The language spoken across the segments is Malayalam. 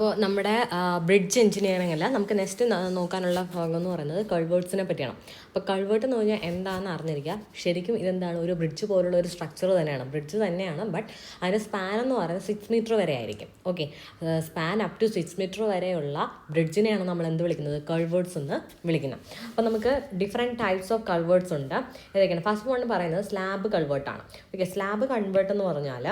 അപ്പോൾ നമ്മുടെ ബ്രിഡ്ജ് എഞ്ചിനീയറിംഗ് അല്ല, നമുക്ക് നെക്സ്റ്റ് നോക്കാനുള്ള ഭാഗം എന്ന് പറയുന്നത് കൾവേർട്സിനെ പറ്റിയാണ്. അപ്പോൾ കൾവേർട്ട് എന്ന് പറഞ്ഞാൽ എന്താണെന്ന് അറിഞ്ഞിരിക്കുക. ശരിക്കും ഇതെന്താണ്, ഒരു ബ്രിഡ്ജ് പോലുള്ള ഒരു സ്ട്രക്ചർ തന്നെയാണ്, ബ്രിഡ്ജ് തന്നെയാണ്. ബട്ട് അതിൻ്റെ സ്പാൻ എന്ന് പറയുന്നത് 6 മീറ്റർ വരെ ആയിരിക്കും. Okay, span up to 6 metre വരെയുള്ള ബ്രിഡ്ജിനെയാണ് നമ്മൾ എന്ത് വിളിക്കുന്നത്, കൾവേർട്സ് എന്ന് വിളിക്കുന്നത്. അപ്പോൾ നമുക്ക് ഡിഫറെൻറ്റ് ടൈപ്സ് ഓഫ് കൾവേർട്സ് ഉണ്ട്. ഏതൊക്കെയാണ്? ഫസ്റ്റ് വൺ പറയുന്നത് സ്ലാബ് കൾവേർട്ടാണ്. ഓക്കെ, സ്ലാബ് കൾവേർട്ട് എന്ന് പറഞ്ഞാൽ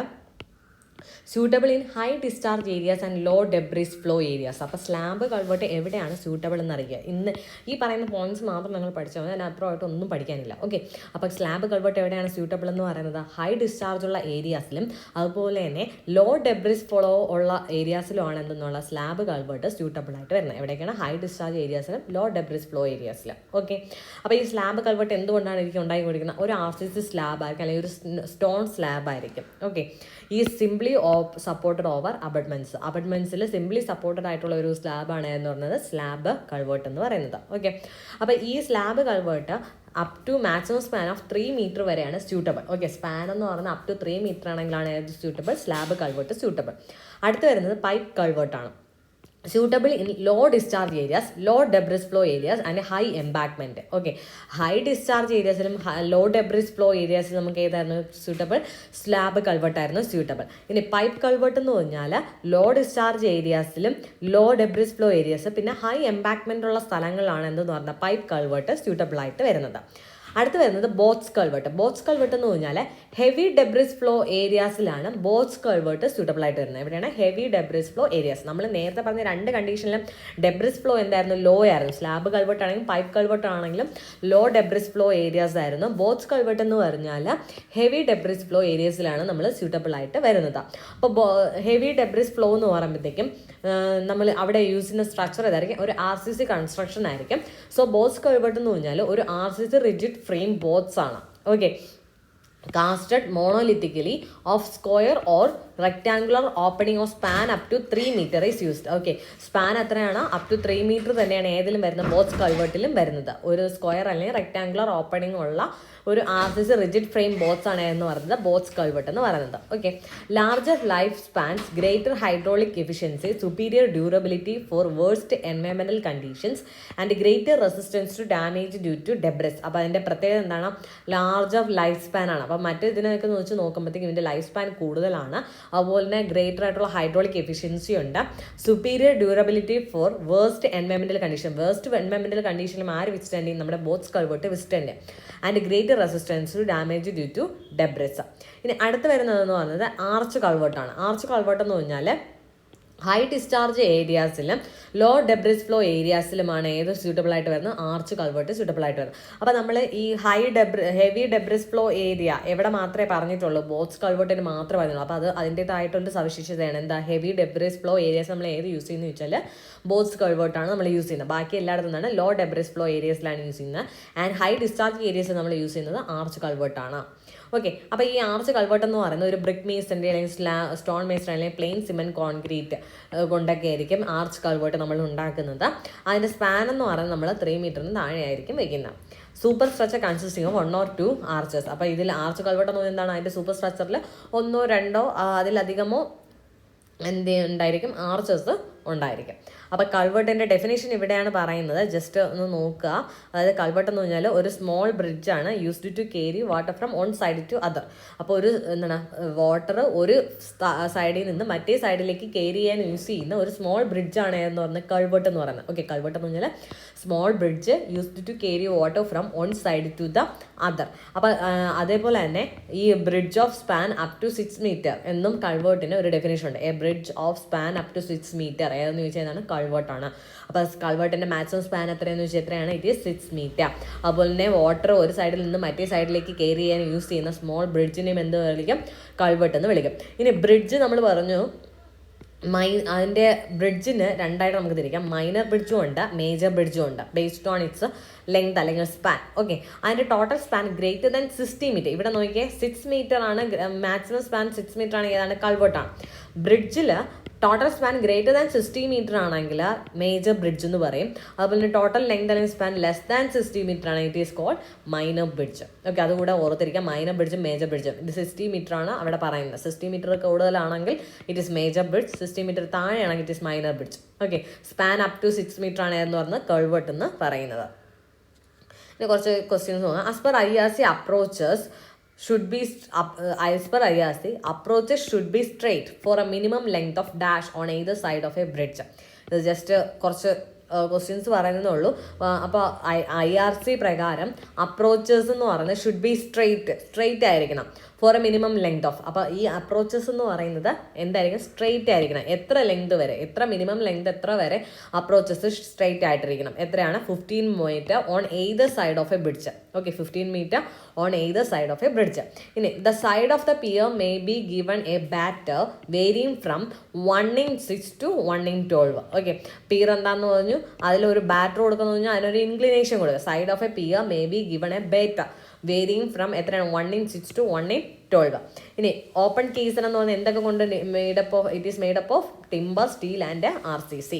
suitable in high discharge areas and low debris flow areas. അപ്പോൾ സ്ലാബ് കൾവേർട്ട് എവിടെയാണ് സ്യൂട്ടബിൾ എന്നറിയുക. ഇന്ന് ഈ പറയുന്ന പോയിന്റ്സ് മാത്രം നിങ്ങൾ പഠിച്ചാൽ മതി, അതിനപ്പുറമായിട്ട് ഒന്നും പഠിക്കാനില്ല. ഓക്കെ, അപ്പോൾ സ്ലാബ് കൾവേർട്ട് എവിടെയാണ് സ്യൂട്ടബിൾ എന്ന് പറയുന്നത്, ഹൈ ഡിസ്ചാർജ് ഉള്ള ഏരിയാസിലും അതുപോലെ തന്നെ ലോ ഡെബ്രിസ് ഫ്ലോ ഉള്ള ഏരിയാസിലുമാണ് എന്തെന്നുള്ള സ്ലാബ് കൾവേർട്ട് സ്യൂട്ടബിൾ ആയിട്ട് വരുന്നത്. എവിടെയൊക്കെയാണ്? ഹൈ ഡിസ്ചാർജ് ഏരിയാസിലും ലോ ഡെബ്രിസ് ഫ്ലോ ഏരിയാസിലും. ഓക്കെ, അപ്പോൾ ഈ സ്ലാബ് കൾവേർട്ട് എന്തുകൊണ്ടാണ് എനിക്ക് ഉണ്ടാക്കി കൊടുക്കുന്നത്, ഒരു RCC സ്ലാബ് ആയിരിക്കും, അല്ലെങ്കിൽ ഒരു സ്റ്റോൺ സ്ലാബ് ആയിരിക്കും. ഓക്കെ, ഈ സിംപ്ലി സപ്പോർട്ടഡ് ഓവർ അബട്ട്മെന്റ്സ്. അബട്ട്മെന്റ്സിൽ സിംപ്ലി സപ്പോർട്ടഡ് ആയിട്ടുള്ള ഒരു സ്ലാബാണ് എന്ന് പറയുന്നത് സ്ലാബ് കൾവേർട്ട് എന്ന് പറയുന്നത്. ഓക്കെ, അപ്പോൾ ഈ slab culvert up to maximum span of 3 metre വരെയാണ് സ്യൂട്ടബിൾ. ഓക്കെ, സ്പാൻ എന്ന് പറയുന്നത് അപ് ടു 3 മീറ്റർ ആണെങ്കിലാണ് ഏത് സ്യൂട്ടബിൾ, സ്ലാബ് കൾവേർട്ട് സ്യൂട്ടബിൾ. അടുത്ത് വരുന്നത് pipe കൾവേർട്ടാണ്. suitable in low discharge areas, low debris flow areas and high embankment. Okay, high discharge areas low debris flow areas നമുക്ക് ഏതായിരുന്നു suitable, സ്ലാബ് കൾവേർട്ട് ആയിരുന്നു suitable. ഇനി പൈപ്പ് കൾവേർട്ട് എന്ന് പറഞ്ഞാൽ ലോ ഡിസ്ചാർജ് ഏരിയാസിലും ലോ ഡെബ്രിസ് ഫ്ലോ ഏരിയാസ് പിന്നെ ഹൈ എംബാക്ക്മെന്റ് ഉള്ള സ്ഥലങ്ങളിലാണ് എന്തെന്ന് പറഞ്ഞാൽ പൈപ്പ് കൾവേർട്ട് സ്യൂട്ടബിൾ ആയിട്ട് വരുന്നത്. അടുത്ത് വരുന്നത് ബോക്സ് കൾവേർട്ട്. ബോക്സ് കൾവേർട്ട് എന്ന് പറഞ്ഞാൽ ഹെവി ഡെബ്രിസ് ഫ്ലോ ഏരിയാസിലാണ് ബോക്സ് കൾവേർട്ട് സ്യൂട്ടബിൾ ആയിട്ട് വരുന്നത്. എവിടെയാണ്? Heavy debris flow areas. നമ്മൾ നേരത്തെ പറഞ്ഞ രണ്ട് കണ്ടീഷനിലും ഡെബ്രിസ് ഫ്ലോ എന്തായിരുന്നു, ലോ ആയിരുന്നു. സ്ലാബ് കൾവേർട്ട് ആണെങ്കിലും പൈപ്പ് കൾവേർട്ട് ആണെങ്കിലും ലോ ഡെബ്രിസ് ഫ്ലോ ഏരിയാസ് ആയിരുന്നു. ബോക്സ് കൾവേർട്ട് എന്ന് പറഞ്ഞാൽ ഹെവി ഡെബ്രിസ് ഫ്ലോ ഏരിയസിലാണ് നമ്മൾ സ്യൂട്ടബിൾ ആയിട്ട് വരുന്നത്. അപ്പോൾ ഹെവി ഡെബ്രിസ് ഫ്ലോ എന്ന് പറയുമ്പോഴത്തേക്കും നമ്മൾ അവിടെ യൂസ് ചെയ്യുന്ന സ്ട്രക്ചർ ഏതായിരിക്കും, ഒരു RCC കൺസ്ട്രക്ഷൻ ആയിരിക്കും. സോ ബോക്സ് കൾവേർട്ട് എന്ന് പറഞ്ഞാൽ ഒരു RCC റിജിഡ് ഫ്രെയിം ബോട്ട്സ് ആണ്. Okay, casted monolithically of square or rectangular opening of span up to 3 metre is used. Okay, span എത്രയാണ്? അപ് ടു 3 മീറ്റർ തന്നെയാണ് ഏതിലും വരുന്നത്, ബോക്സ് കൾവേർട്ടിലും വരുന്നത്. ഒരു സ്ക്വയർ അല്ലെങ്കിൽ റെക്ടാങ്കുലർ ഓപ്പണിംഗ് ഉള്ള ഒരു RCC റിജിഡ് ഫ്രെയിം ബോട്ട്സ് ആണ് എന്ന് പറയുന്നത് ബോക്സ് കൾവേർട്ട് എന്ന് പറയുന്നത്. Okay, larger life spans, greater hydraulic efficiency, superior durability for worst environmental conditions and greater resistance to damage due to debris. അപ്പോൾ അതിൻ്റെ പ്രത്യേകത എന്താണ്? ലാർജർ ലൈഫ് സ്പാൻ ആണ്. അപ്പോൾ മറ്റു ഇതിനൊക്കെ വെച്ച് നോക്കുമ്പോഴത്തേക്കും ഇതിൻ്റെ ലൈഫ് സ്പാൻ കൂടുതലാണ്. അതുപോലെ തന്നെ ഗ്രേറ്റർ ആയിട്ടുള്ള ഹൈഡ്രോളിക് എഫിഷ്യൻസി ഉണ്ട്. Superior durability for worst environmental condition. Worst environmental കണ്ടീഷനിലും ആര് വിസ്റ്റാൻഡ് ചെയ്യും? നമ്മുടെ box culvert withstand. And greater resistance to damage due to debris. ഇനി അടുത്ത് വരുന്നതെന്ന് പറയുന്നത് ആർച്ച് കൾവേർട്ടാണ്. ആർച്ച് കൾവേർട്ട് എന്ന് പറഞ്ഞാൽ ഹൈ ഡിസ്ചാർജ് ഏരിയാസിലും ലോ ഡെബ്രിസ് ഫ്ലോ ഏരിയാസിലുമാണ് ഏത് സ്യൂട്ടബിൾ ആയിട്ട് വരുന്നത്, ആർച്ച് കൾവേർട്ട് സ്യൂട്ടബിൾ ആയിട്ട് വരുന്നത്. അപ്പോൾ നമ്മൾ ഈ ഹെവി ഡെബ്രിസ് ഫ്ലോ ഏരിയ എവിടെ മാത്രമേ പറഞ്ഞിട്ടുള്ളൂ, ബോക്സ് കൾവേർട്ടിന് മാത്രമേ പറഞ്ഞുള്ളൂ. അപ്പോൾ അത് അതിൻ്റേതായിട്ടുള്ള സവിശേഷതയാണ്. എന്താ? ഹെവി ഡെബ്രിസ് ഫ്ലോ ഏരിയാസ് നമ്മൾ ഏത് യൂസ് ചെയ്യുന്നത് വെച്ചാൽ ബോക്സ് കൾവേർട്ടാണ് നമ്മൾ യൂസ് ചെയ്യുന്നത്. ബാക്കി എല്ലായിടത്തും നിന്നാണ് ലോ ഡെബ്രിസ് ഫ്ലോ ഏരിയസിലാണ് യൂസ് ചെയ്യുന്നത്. ആൻഡ് ഹൈ ഡിസ്ചാർജ് ഏരിയസിൽ നമ്മൾ യൂസ് ചെയ്യുന്നത് ആർച്ച് കൾവേർട്ടാണ്. ഓക്കെ, അപ്പോൾ ഈ ആർച്ച് കൾവേർട്ട് എന്ന് പറയുന്നത് ഒരു ബ്രിക്ക് മേസൻ്റെ അല്ലെങ്കിൽ സ്റ്റോൺ മേസൺ അല്ലെങ്കിൽ പ്ലെയിൻ സിമെന്റ് കോൺക്രീറ്റ് കൊണ്ടൊക്കെ ആയിരിക്കും ആർച്ച് കൾവേർട്ട് നമ്മൾ ഉണ്ടാക്കുന്നത്. അതിൻ്റെ സ്പാൻ എന്ന് പറയുന്നത് നമ്മൾ 3 മീറ്ററിന് താഴെയായിരിക്കും വയ്ക്കുന്നത്. Super structure consisting of 1 or 2 arches. അപ്പോൾ ഇതിൽ ആർച്ച് കൾവേർട്ട് എന്ന് പറയുന്നത് എന്താണ്? അതിൻ്റെ സൂപ്പർ സ്ട്രക്ചറിൽ 1 or 2 അതിലധികമോ ഉണ്ടായിരിക്കും ആർച്ചസ് ഉണ്ടായിരിക്കും. അപ്പോൾ കൾവേർട്ടിൻ്റെ ഡെഫിനേഷൻ ഇവിടെയാണ് പറയുന്നത്, ജസ്റ്റ് ഒന്ന് നോക്കുക. അതായത് കൾവേർട്ട് എന്ന് പറഞ്ഞാൽ ഒരു സ്മോൾ ബ്രിഡ്ജാണ് used to carry water from one side to other. അപ്പോൾ ഒരു വാട്ടർ ഒരു സൈഡിൽ നിന്ന് മറ്റേ സൈഡിലേക്ക് ക്യാരി ചെയ്യാൻ യൂസ് ചെയ്യുന്ന ഒരു സ്മോൾ ബ്രിഡ്ജാണ് എന്ന് പറഞ്ഞാൽ കൾവേർട്ട് എന്ന് പറയുന്നത്. ഓക്കെ, കൾവേർട്ട് എന്ന് പറഞ്ഞാൽ small bridge used to carry water from one side to the other. അപ്പോൾ അതേപോലെ തന്നെ ഈ bridge of span up to 6 metre എന്നും കൾവേർട്ടിന് ഒരു ഡെഫിനേഷൻ ഉണ്ട്. A bridge of span up to 6 metre ഏതെന്ന് ചോദിച്ചാൽ കൾവേർട്ടാണ്. അപ്പോൾ കൾവേർട്ടിൻ്റെ മാക്സിമം സ്പാൻ എത്രയെന്ന് വെച്ചാൽ എത്രയാണ്? ഇത് 6 മീറ്റർ. അതുപോലെ തന്നെ വാട്ടർ ഒരു സൈഡിൽ നിന്ന് മറ്റേ സൈഡിലേക്ക് ക്യാരി ചെയ്യാൻ യൂസ് ചെയ്യുന്ന സ്മോൾ ബ്രിഡ്ജിനെയും എന്ത് വിളിക്കും? കൾവേർട്ട് എന്ന് വിളിക്കും. ഇനി ബ്രിഡ്ജ് നമ്മൾ പറഞ്ഞു അതിൻ്റെ ബ്രിഡ്ജിന് രണ്ടായിട്ട് നമുക്ക് തിരിക്കാം. മൈനർ ബ്രിഡ്ജും ഉണ്ട്, മേജർ ബ്രിഡ്ജും ഉണ്ട്, ബേസ്ഡ് ഓൺ ഇറ്റ്സ് ലെങ്ത് അല്ലെങ്കിൽ സ്പാൻ. ഓക്കെ, അതിൻ്റെ total span greater than 60 metre. ഇവിടെ നോക്കിയേ 6 മീറ്റർ ആണ് മാക്സിമം സ്പാൻ. 6 മീറ്റർ ആണ് ഏതാണ്? കൾവേർട്ടാണ്. ബ്രിഡ്ജിൽ total span greater than 60 metre ആണെങ്കിൽ മേജർ ബ്രിഡ്ജ് എന്ന് പറയും. അതുപോലെ തന്നെ ടോട്ടൽ ലെങ്ത് അല്ലെങ്കിൽ സ്പാൻ ലെസ് ദാൻ 60 മീറ്റർ ആണ് it is called minor bridge. Okay, അതുകൂടെ ഓർത്തിരിക്കുക. മൈനർ ബ്രിഡ്ജും മേജർ ബ്രിഡ്ജും ഇത് 60 മീറ്റർ ആണ് അവിടെ പറയുന്നത്. 60 മീറ്റർ കൂടുതലാണെങ്കിൽ it is major bridge, 60 metre താഴെയാണെങ്കിൽ it is minor bridge. Okay, span up to 6 metre ആണ് എന്ന് പറഞ്ഞ് കൾവേർട്ട് എന്ന് പറയുന്നത്. ഇനി കുറച്ച് ക്വസ്റ്റ്യൻസ് നോക്കാം. As per IRC approaches should be straight for a minimum length of dash on either side of a bridge. ഇത് ജസ്റ്റ് കുറച്ച് ക്വസ്റ്റ്യൻസ് പറയുന്നതേ ഉള്ളൂ. അപ്പോൾ IRC പ്രകാരം അപ്രോച്ചസ് എന്ന് പറയുന്നത് ഷുഡ് ബി സ്ട്രെയിറ്റ് ആയിരിക്കണം for a minimum length of. അപ്പോൾ ഈ അപ്രോച്ചസ് എന്ന് പറയുന്നത് എന്തായിരിക്കും? സ്ട്രെയിറ്റ് ആയിരിക്കണം. എത്ര ലെങ്ത് വരെ, എത്ര മിനിമം ലെങ്ത് എത്ര വരെ അപ്രോച്ചസ് സ്ട്രെയിറ്റ് ആയിട്ടിരിക്കണം. എത്രയാണ്? 15 metre on either side of a bridge. Okay, 15 metre on either side of a bridge. ഇനി the side of the pier may be given a batter varying from 1/6 to 1/12. Okay, pier എന്താണെന്ന് പറഞ്ഞു, അതിലൊരു ബാറ്റർ കൊടുക്കുന്നു പറഞ്ഞാൽ അതിനൊരു ഇൻക്ലിനേഷൻ കൊടുക്കുക. Side of a pier may be given a batter varying from എത്രയാണ്? 1/6 to 1/12. ഇനി ഓപ്പൺ കേസൺ എന്ന് പറഞ്ഞാൽ എന്തൊക്കെ കൊണ്ട് it is made up of timber, steel and RCC.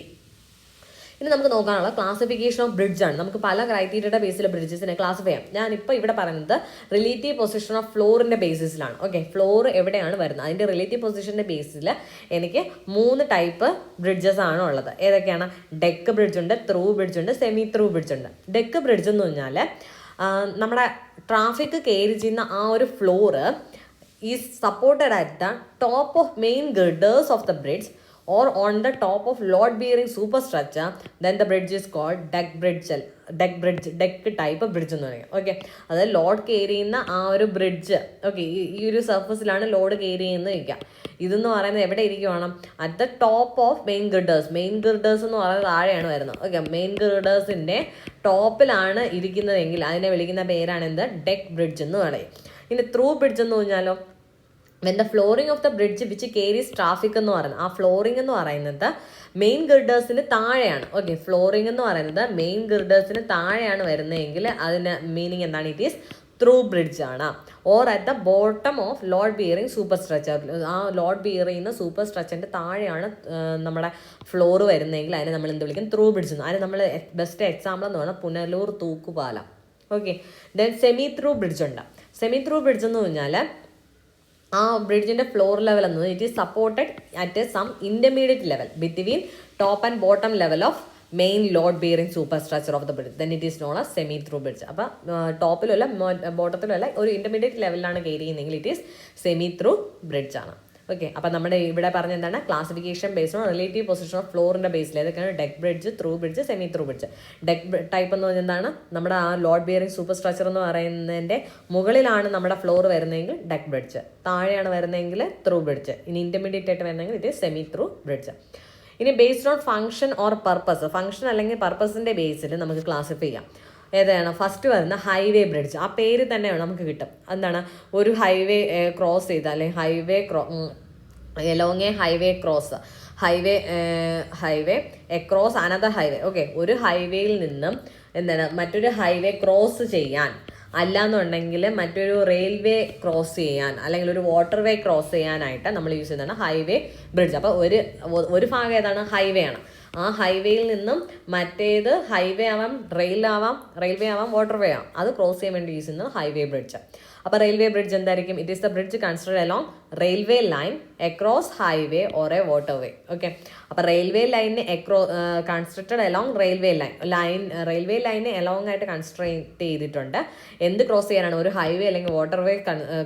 ഇനി നമുക്ക് നോക്കാനുള്ള ക്ലാസിഫിക്കേഷൻ ഓഫ് ബ്രിഡ്ജ് ആണ്. നമുക്ക് പല ക്രൈറ്റീരിയയുടെ ബേസിൽ ബ്രിഡ്ജസിനെ ക്ലാസിഫൈ ചെയ്യാം. ഞാനിപ്പോൾ ഇവിടെ പറയുന്നത് റിലേറ്റീവ് പൊസിഷൻ ഓഫ് ഫ്ലോറിൻ്റെ ബേസിസിലാണ്. ഓക്കെ, ഫ്ലോർ എവിടെയാണ് വരുന്നത് അതിൻ്റെ റിലേറ്റീവ് പൊസിഷൻ്റെ ബേസിൽ എനിക്ക് 3 ടൈപ്പ് ബ്രിഡ്ജസ് ആണ് ഉള്ളത്. ഏതൊക്കെയാണ്? ഡെക്ക് ബ്രിഡ്ജ് ഉണ്ട്, ത്രൂ ബ്രിഡ്ജ് ഉണ്ട്, സെമി ത്രൂ ബ്രിഡ്ജ് ഉണ്ട്. ഡെക്ക് ബ്രിഡ്ജ് എന്ന് പറഞ്ഞാൽ നമ്മുടെ ട്രാഫിക് കയറി ചെയ്യുന്ന ആ ഒരു floor is supported at the top of main girders of the bridge or on the top of load bearing superstructure, then the bridge is called deck type bridge എന്ന് പറയും. ഓക്കെ, അതായത് ലോഡ് കെയർ ചെയ്യുന്ന ആ ഒരു ബ്രിഡ്ജ്. ഓക്കെ, ഈ ഒരു സർഫസിലാണ് ലോഡ് കെയർ ചെയ്യുന്നത് ഇരിക്കുക. ഇതെന്ന് പറയുന്നത് എവിടെ ഇരിക്കുവാണ്? At the top of main girders എന്ന് പറയുന്നത് താഴെയാണ് വരുന്നത്. ഓക്കെ, മെയിൻ ഗിർഡേഴ്സിൻ്റെ ടോപ്പിലാണ് ഇരിക്കുന്നതെങ്കിൽ അതിനെ വിളിക്കുന്ന പേരാണ് എന്ത്? ഡെക്ക് ബ്രിഡ്ജ് എന്ന് പറയും. ഇനി ത്രൂ ബ്രിഡ്ജ് എന്ന് പറഞ്ഞാലോ, when the flooring of the bridge which caries traffic എന്ന് പറയുന്നത്, ആ ഫ്ലോറിംഗ് എന്ന് പറയുന്നത് മെയിൻ ഗിർഡേഴ്സിന് താഴെയാണ്. ഓക്കെ, ഫ്ലോറിംഗ് എന്ന് പറയുന്നത് മെയിൻ ഗിർഡേഴ്സിന് താഴെയാണ് വരുന്നതെങ്കിൽ അതിന് മീനിങ് എന്താണ്? ഇറ്റ് ഈസ് ത്രൂ ബ്രിഡ്ജ് ആണ്. Or at the bottom of load bearing super structure, ആ ലോഡ് ബിയർ ചെയ്യുന്ന സൂപ്പർ സ്ട്രക്ചറിൻ്റെ താഴെയാണ് നമ്മുടെ ഫ്ലോർ വരുന്നതെങ്കിൽ അതിനെ നമ്മൾ എന്ത് വിളിക്കും? ത്രൂ ബ്രിഡ്ജ് എന്ന്. അതിന് നമ്മൾ ബെസ്റ്റ് എക്സാമ്പിൾ എന്ന് പറഞ്ഞാൽ പുനലൂർ തൂക്കുപാലം. Okay, then semi through bridge ഉണ്ട്. സെമി ത്രൂ ബ്രിഡ്ജ് എന്ന് പറഞ്ഞാൽ ആ ബ്രിഡ്ജിൻ്റെ ഫ്ലോർ ലെവൽ എന്നത് it is supported at some intermediate level between top and bottom level of main load bearing superstructure of the bridge, then it is known as semi through bridge. അപ്പോൾ ടോപ്പിലല്ല ബോട്ടത്തിലല്ല ഒരു ഇൻ്റർമീഡിയറ്റ് ലെവലിലാണ് കയറി ചെയ്യുന്നതെങ്കിൽ it is semi through bridge ആണ്. ഓക്കെ, അപ്പോൾ നമ്മുടെ ഇവിടെ പറഞ്ഞ എന്താണ്? Classification based on relative position of ഫ്ലോറിൻ്റെ ബേസിൽ ഏതൊക്കെയാണ്? Deck bridge, through bridge, semi through bridge. Deck type എന്ന് പറഞ്ഞാൽ എന്താണ്? നമ്മുടെ ആ ലോഡ് ബിയറിംഗ് സൂപ്പർ സ്ട്രക്ചർ എന്ന് പറയുന്നതിൻ്റെ മുകളിലാണ് നമ്മുടെ ഫ്ലോർ വരുന്നതെങ്കിൽ ഡെക്ക് ബ്രിഡ്ജ്, താഴെയാണ് വരുന്നതെങ്കിൽ ത്രൂ ബ്രിഡ്ജ്. ഇനി ഇൻ്റർമീഡിയറ്റ് ആയിട്ട് വരുന്നതെങ്കിൽ ഇത് സെമി ത്രൂ ബ്രിഡ്ജ്. ഇനി based on function or purpose, function അല്ലെങ്കിൽ പർപ്പസിൻ്റെ ബേസിൽ നമുക്ക് ക്ലാസിഫൈ ചെയ്യാം. ഏതാണ്? ഫസ്റ്റ് വരുന്ന ഹൈവേ ബ്രിഡ്ജ്. ആ പേര് തന്നെ നമുക്ക് കിട്ടും. എന്താണ്? ഒരു ഹൈവേ ക്രോസ് ചെയ്ത് അല്ലെങ്കിൽ along A highway cross, highway across another highway. Okay, ഒരു ഹൈവേയിൽ നിന്നും എന്താണ് മറ്റൊരു ഹൈവേ ക്രോസ് ചെയ്യാൻ, അല്ലാന്നുണ്ടെങ്കിൽ മറ്റൊരു റെയിൽവേ ക്രോസ് ചെയ്യാൻ അല്ലെങ്കിൽ ഒരു വാട്ടർ വേ ക്രോസ് ചെയ്യാനായിട്ട് നമ്മൾ യൂസ് ചെയ്യുന്നതാണ് ഹൈവേ ബ്രിഡ്ജ്. അപ്പോൾ ഒരു ഭാഗം ഏതാണ്? ഹൈവേ ആണ്. ആ ഹൈവേയിൽ നിന്നും മറ്റേത് ഹൈവേ ആവാം, റെയിൽവേ ആവാം, വാട്ടർ വേ ആവാം. അത് ക്രോസ് ചെയ്യാൻ വേണ്ടി യൂസ് ചെയ്യുന്നത് ഹൈവേ ബ്രിഡ്ജ്. അപ്പോൾ റെയിൽവേ ബ്രിഡ്ജ് എന്തായിരിക്കും? It is the bridge considered along railway line across highway or A water way. Okay, അപ്പോൾ റെയിൽവേ ലൈനിന് കൺസ്ട്രക്റ്റഡ് അലോങ് റെയിൽവേ ലൈനെ അലോങ് ആയിട്ട് കൺസ്ട്രക്ട് ചെയ്തിട്ടുണ്ട്. എന്ത് ക്രോസ് ചെയ്യാനാണ്? ഒരു ഹൈവേ അല്ലെങ്കിൽ വാട്ടർ വേ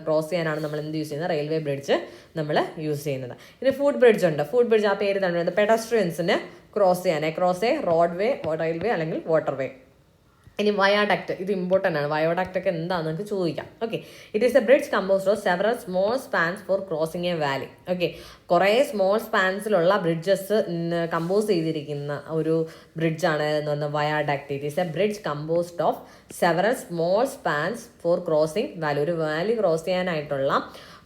ക്രോസ് ചെയ്യാനാണ് നമ്മൾ എന്ത് യൂസ് ചെയ്യുന്നത്? റെയിൽവേ ബ്രിഡ്ജ് നമ്മൾ യൂസ് ചെയ്യുന്നത്. ഇനി ഫുട് ബ്രിഡ്ജ് ഉണ്ട്. ഫുട് ബ്രിഡ്ജ് ആ പേര് തന്നെ പെഡസ്ട്രിയൻസിന് ക്രോസ് ചെയ്യാൻ across A road way, railway അല്ലെങ്കിൽ വാട്ടർ വേ. ഇനി വയോഡക്റ്റ്, ഇത് ഇമ്പോർട്ടൻ്റ് ആണ്. വയോഡക്റ്റ് ഒക്കെ എന്താണെന്ന് നമുക്ക് ചോദിക്കാം. Okay, it is a bridge composed of several small spans for crossing a valley. Okay, കുറേ സ്മോൾ സ്പാൻസിലുള്ള ബ്രിഡ്ജസ് കമ്പോസ് ചെയ്തിരിക്കുന്ന ഒരു ബ്രിഡ്ജാണ് എന്ന് പറഞ്ഞാൽ viaduct. It is a bridge composed of several small spans for crossing valley. ഒരു വാലി ക്രോസ് ചെയ്യാനായിട്ടുള്ള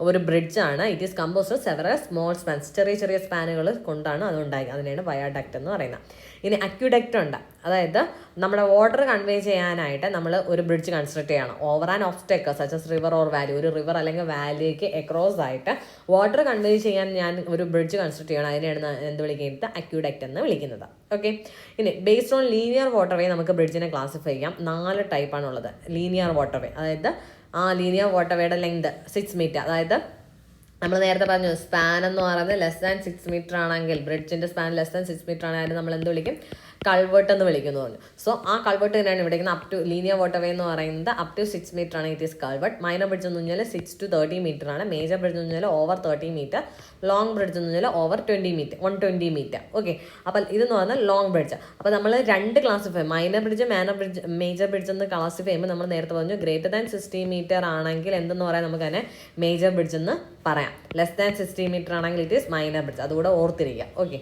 ഒരു ബ്രിഡ്ജാണ്. It is composed several small spans, ചെറിയ ചെറിയ സ്പാനുകൾ കൊണ്ടാണ് അത് ഉണ്ടാക്കി. അതിനാണ് വയാഡക്റ്റ് എന്ന് പറയുന്നത്. ഇനി അക്യുഡക്റ്റ് ഉണ്ട്, അതായത് നമ്മുടെ വാട്ടർ കൺവേ ചെയ്യാനായിട്ട് നമ്മൾ ഒരു ബ്രിഡ്ജ് കൺസ്ട്രക്ട് ചെയ്യണം. Over and obstacle such as river or Valley, ഒരു റിവർ അല്ലെങ്കിൽ വാലിക്ക് അക്രോസ് ആയിട്ട് വാട്ടർ കൺവേ ചെയ്യാൻ ഞാൻ ഒരു ബ്രിഡ്ജ് കൺസ്ട്രക്ട് ചെയ്യണം. അതിനെയാണ് എന്ത് വിളിക്കുന്നത്? അക്യുഡക്റ്റ് എന്ന് വിളിക്കുന്നത്. ഓക്കെ. ഇനി ബേസ്ഡ് ഓൺ ലീനിയർ വാട്ടർവേ നമുക്ക് ബ്രിഡ്ജിനെ ക്ലാസിഫൈ ചെയ്യാം. 4 ടൈപ്പാണുള്ളത്. ലീനിയർ വാട്ടർവേ, അതായത് ആ ലീനിയർ വാട്ടർവേയുടെ ലെങ്ത് 6 മീറ്റർ. അതായത് നമ്മൾ നേരത്തെ പറഞ്ഞു സ്പാൻ എന്ന് പറയുന്നത് ലെസ് ദാൻ 6 മീറ്റർ ആണെങ്കിൽ, ബ്രിഡ്ജിന്റെ സ്പാൻ ലെസ് ദാൻ 6 മീറ്റർ ആണെങ്കിൽ നമ്മൾ എന്ത് വിളിക്കും? കൾവേർട്ട് എന്ന് വിളിക്കുന്നു പറഞ്ഞു. സോ ആ കൾവേർട്ട് തന്നെയാണ് വിളിക്കുന്നത്. അപ് ടു ലീനിയർ വാട്ടർവേ എന്ന് പറയുന്നത് അപ് ടു 6 മീറ്റർ ആണ്, it is culvert. Minor bridge എന്ന് പറഞ്ഞാൽ 6 to 30 മീറ്റർ ആണ്. മേജർ ബ്രിഡ്ജ് എന്ന് പറഞ്ഞാൽ ഓവർ 30 മീറ്റർ. ലോങ് ബ്രിഡ്ജ് എന്ന് പറഞ്ഞാൽ ഓവർ 120 മീറ്റർ. ഓക്കെ. അപ്പോൾ ഇതെന്ന് പറഞ്ഞാൽ ലോങ് ബ്രിഡ്ജ്. അപ്പോൾ നമ്മൾ 2 classify, minor bridge, major bridge എന്ന് ക്ലാസിഫൈ ചെയ്യുമ്പോൾ നമ്മൾ നേരത്തെ പറഞ്ഞു ഗ്രേറ്റർ ദാൻ 60 മീറ്റർ ആണെങ്കിൽ എന്തെന്ന് പറയാം? നമുക്ക് തന്നെ മേജർ ബ്രിഡ്ജ് എന്ന് പറയാം. ലെസ് ദാൻ 60 മീറ്റർ ആണെങ്കിൽ ഇറ്റ് ഈസ് മൈനർ ബ്രിഡ്ജ്. അതുകൂടെ ഓർത്തിരിക്കുക. ഓക്കെ.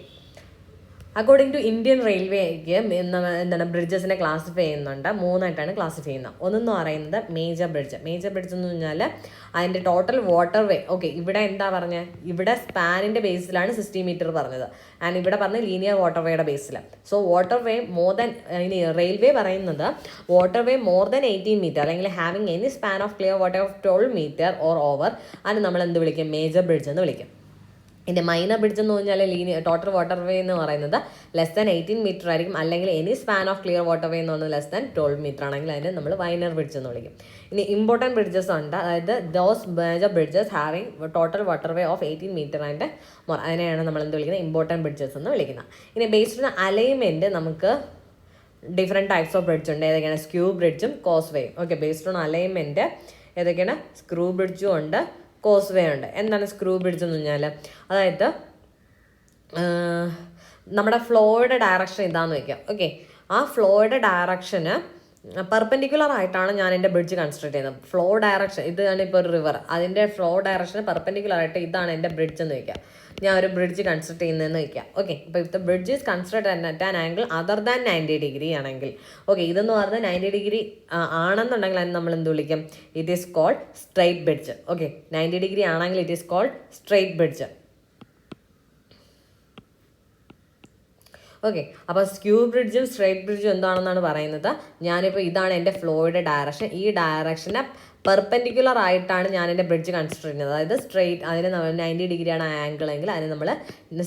അക്കോർഡിംഗ് ടു ഇന്ത്യൻ റെയിൽവേക്ക് എന്താണ് ബ്രിഡ്ജസിനെ ക്ലാസിഫൈ ചെയ്യുന്നുണ്ട്. 3 ആയിട്ടാണ് ക്ലാസിഫൈ ചെയ്യുന്നത്. ഒന്നെന്ന് പറയുന്നത് മേജർ ബ്രിഡ്ജ്. മേജർ ബ്രിഡ്ജ് എന്ന് പറഞ്ഞാൽ അതിൻ്റെ ടോട്ടൽ വാട്ടർവേ, ഓക്കെ, ഇവിടെ എന്താ പറഞ്ഞത്? ഇവിടെ സ്പാനിൻ്റെ ബേസിലാണ് 60 മീറ്റർ പറഞ്ഞത്. ആൻഡ് ഇവിടെ പറഞ്ഞ ലീനിയർ വാട്ടർവേയുടെ ബേസിൽ. സോ വാട്ടർവേ മോർ ദാൻ, ഇനി റെയിൽവേ പറയുന്നത് വാട്ടർവേ മോർ ദാൻ 18 മീറ്റർ അല്ലെങ്കിൽ having any span of clear water of 12 metre or over, അതിന് നമ്മൾ എന്ത് വിളിക്കും? മേജർ ബ്രിഡ്ജ് എന്ന് വിളിക്കും. ഇതിൻ്റെ മൈനർ ബ്രിഡ്ജ് എന്ന് പറഞ്ഞാൽ ടോട്ടൽ വാട്ടർവേ എന്ന് പറയുന്നത് ലെസ് ദാൻ 18 മീറ്റർ ആയിരിക്കും. അല്ലെങ്കിൽ any span of clear waterway എന്ന് പറയുന്നത് ലെസ് ദാൻ 12 മീറ്റർ ആണെങ്കിൽ അതിനെ നമ്മൾ മൈനർ ബ്രിഡ്ജ് എന്ന് വിളിക്കും. ഇനി ഇമ്പോർട്ടൻറ്റ് ബ്രിഡ്ജസ് ഉണ്ട്, അതായത് those major bridges having total waterway of 18 metre and more, അതിനെയാണ് നമ്മൾ എന്ത് വിളിക്കുന്നത്? ഇമ്പോർട്ടൻറ്റ് ബ്രിഡ്ജസ് എന്ന് വിളിക്കുന്നത്. ഇനി ബേസ്ഡ് ഓൺ അലൈൻമെൻറ്റ് നമുക്ക് ഡിഫറെൻറ്റ് ടൈപ്സ് ഓഫ് ബ്രിഡ്ജ് ഉണ്ട്. ഏതൊക്കെയാണ്? സ്ക്യൂ ബ്രിഡ്ജും കോസ്വേയും. ഓക്കെ. ബേസ്ഡ് ഓൺ അലൈൻമെൻറ്റ് ഏതൊക്കെയാണ്? സ്ക്രൂ ബ്രിഡ്ജും ഉണ്ട്, കോസ്വേ ഉണ്ട്. എന്താണ് സ്ക്രൂ ബ്രിഡ്ജ് എന്ന് പറഞ്ഞാൽ? അതായത് നമ്മുടെ ഫ്ലോയുടെ ഡയറക്ഷൻ ഇതാന്ന് വയ്ക്കാം. ഓക്കെ. ആ ഫ്ലോയുടെ ഡയറക്ഷന് പെർപെൻഡിക്കുലർ ആയിട്ടാണ് ഞാൻ എൻ്റെ ബ്രിഡ്ജ് കൺസ്ട്രക്ട് ചെയ്യുന്നത്. ഫ്ലോ ഡയറക്ഷൻ, ഇതാണ് ഇപ്പോൾ ഒരു റിവർ, അതിൻ്റെ ഫ്ലോ ഡയറക്ഷന് പെർപെൻഡിക്കുലർ ആയിട്ട് ഇതാണ് എൻ്റെ ബ്രിഡ്ജ് എന്ന് വയ്ക്കാം. ഞാൻ ഒരു ബ്രിഡ്ജ് കൺസ്ട്രക്ട് ചെയ്യുന്നതെന്ന് വയ്ക്കാം. ഓക്കെ. ഇപ്പോൾ if the bridge is construct at an angle other than 90 degree ആണെങ്കിൽ, ഓക്കെ, ഇതെന്ന് പറഞ്ഞാൽ 90 ഡിഗ്രി ആണെന്നുണ്ടെങ്കിൽ അതിന് നമ്മൾ എന്ത് വിളിക്കും? It is called straight bridge. Okay. 90 degree ആണെങ്കിൽ it is called straight bridge. Okay. അപ്പോൾ സ്ക്യൂ ബ്രിഡ്ജും സ്ട്രൈറ്റ് ബ്രിഡ്ജും എന്താണെന്നാണ് പറയുന്നത്? ഞാനിപ്പോൾ ഇതാണ് എൻ്റെ ഫ്ലോയുടെ ഡയറക്ഷൻ, ഈ ഡയറക്ഷനെ പെർപെൻഡിക്കുലർ ആയിട്ടാണ് ഞാൻ എൻ്റെ ബ്രിഡ്ജ് കൺസ്ട്രക്ട് ചെയ്യുന്നത്. അതായത് സ്ട്രൈറ്റ്, അതിന് 90 ഡിഗ്രിയാണ് ആംഗിൾ എങ്കിൽ അതിന് നമ്മൾ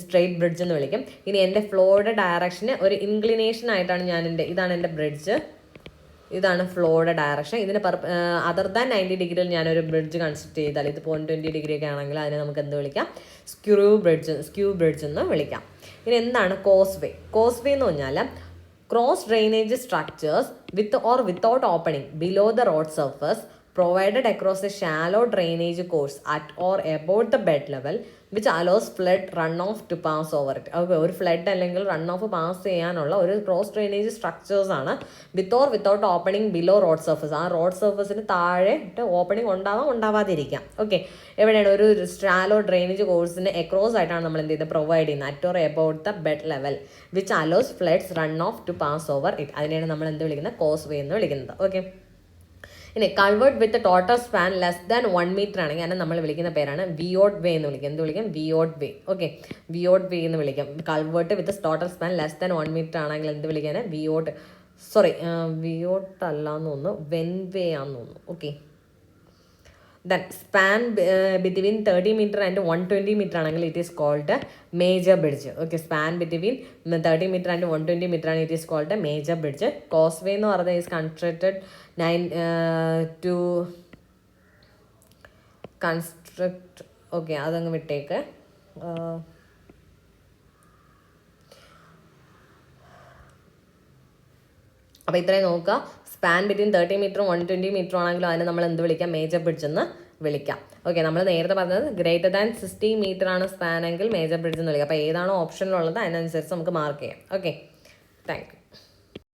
സ്ട്രൈറ്റ് ബ്രിഡ്ജ് എന്ന് വിളിക്കും. ഇനി എൻ്റെ ഫ്ലോയുടെ ഡയറക്ഷന് ഒരു ഇൻക്ലിനേഷൻ ആയിട്ടാണ് ഇതാണ് എൻ്റെ ബ്രിഡ്ജ്, ഇതാണ് ഫ്ലോയുടെ ഡയറക്ഷൻ. ഇതിന് അതർ ദാൻ 90 ഡിഗ്രിയിൽ ഞാനൊരു ബ്രിഡ്ജ് കൺസ്ട്രക്ട് ചെയ്താൽ, ഇത് 20 ഡിഗ്രി ഒക്കെ ആണെങ്കിൽ അതിനെ നമുക്ക് എന്ത് വിളിക്കാം? സ്ക്യൂ ബ്രിഡ്ജ് എന്ന് വിളിക്കാം. ഇനി എന്താണ് കോസ്വേ? കോസ്വേ എന്ന് പറഞ്ഞാൽ cross drainage structures with or without opening below the road surface provided across a shallow drainage course at or above the bed level which allows flood runoff to pass over it. ഒരു ഫ്ലഡ് അല്ലെങ്കിൽ റൺ ഓഫ് പാസ് ചെയ്യാനുള്ള ഒരു ക്രോസ് ഡ്രെയിനേജ് സ്ട്രക്ചേഴ്സ് ആണ് without opening below road surface. ആ റോഡ് സർഫസിന് താഴെ ഓപ്പണിംഗ് ഉണ്ടാവാതിരിക്കാം. ഓക്കെ. എവിടെയാണ്? ഒരു ഷാലോ ഡ്രെയിനേജ് കോഴ്സിന് എക്രോസ് ആയിട്ടാണ് നമ്മൾ എന്ത് ചെയ്യുന്നത്? പ്രൊവൈഡ് ചെയ്യുന്നത് at or about the bed level which allows floods run of two pass over it. അതിനെയാണ് നമ്മൾ എന്ത് വിളിക്കുന്നത്? കോസ് വേ എന്ന് വിളിക്കുന്നത്. ഓക്കെ. ഇനി culvert with total span less than 1 metre ആണെങ്കിൽ അതിനെ നമ്മൾ വിളിക്കുന്ന പേരാണ് വിയോട്ട് വേ എന്ന് വിളിക്കും. എന്ത് വിളിക്കും? വിയോട്ട് വേ. ഓക്കെ. വിയോട്ട് വേ എന്ന് വിളിക്കാം. Culvert with total span less than 1 metre ആണെങ്കിൽ എന്ത് വിളിക്കാൻ? വിയോട്ട് അല്ല എന്ന് തോന്നുന്നു, വെൻ വേ ആണെന്ന് തോന്നുന്നു. Okay. Then span between 30 metre and 120 metre ആണെങ്കിൽ it is called major bridge. Okay. Span between 30 metre and 120 metre ആണ്, it is called major bridge. Causeway എന്ന് പറയുന്നത് is constructed to construct. Okay, അതങ്ങ് വിട്ടേക്ക്. അപ്പോൾ ഇത്രയും നോക്കുക. സ്പാൻ ബിറ്റ്വീൻ 30 മീറ്ററും 120 മീറ്ററും ആണെങ്കിലും അതിനെ നമ്മൾ എന്ത് വിളിക്കാം? മേജർ ബ്രിഡ്ജ് എന്ന് വിളിക്കാം. ഓക്കെ. നമ്മൾ നേരത്തെ പറഞ്ഞത് ഗ്രേറ്റർ ദാൻ 60 മീറ്റർ ആണ് സ്പാൻ എങ്കിൽ മേജർ ബ്രിഡ്ജ് എന്ന് വിളിക്കാം. അപ്പോൾ ഏതാണോ ഓപ്ഷനിലുള്ളത് അതിനനുസരിച്ച് നമുക്ക് മാർക്ക് ചെയ്യാം. ഓക്കെ. Thank you.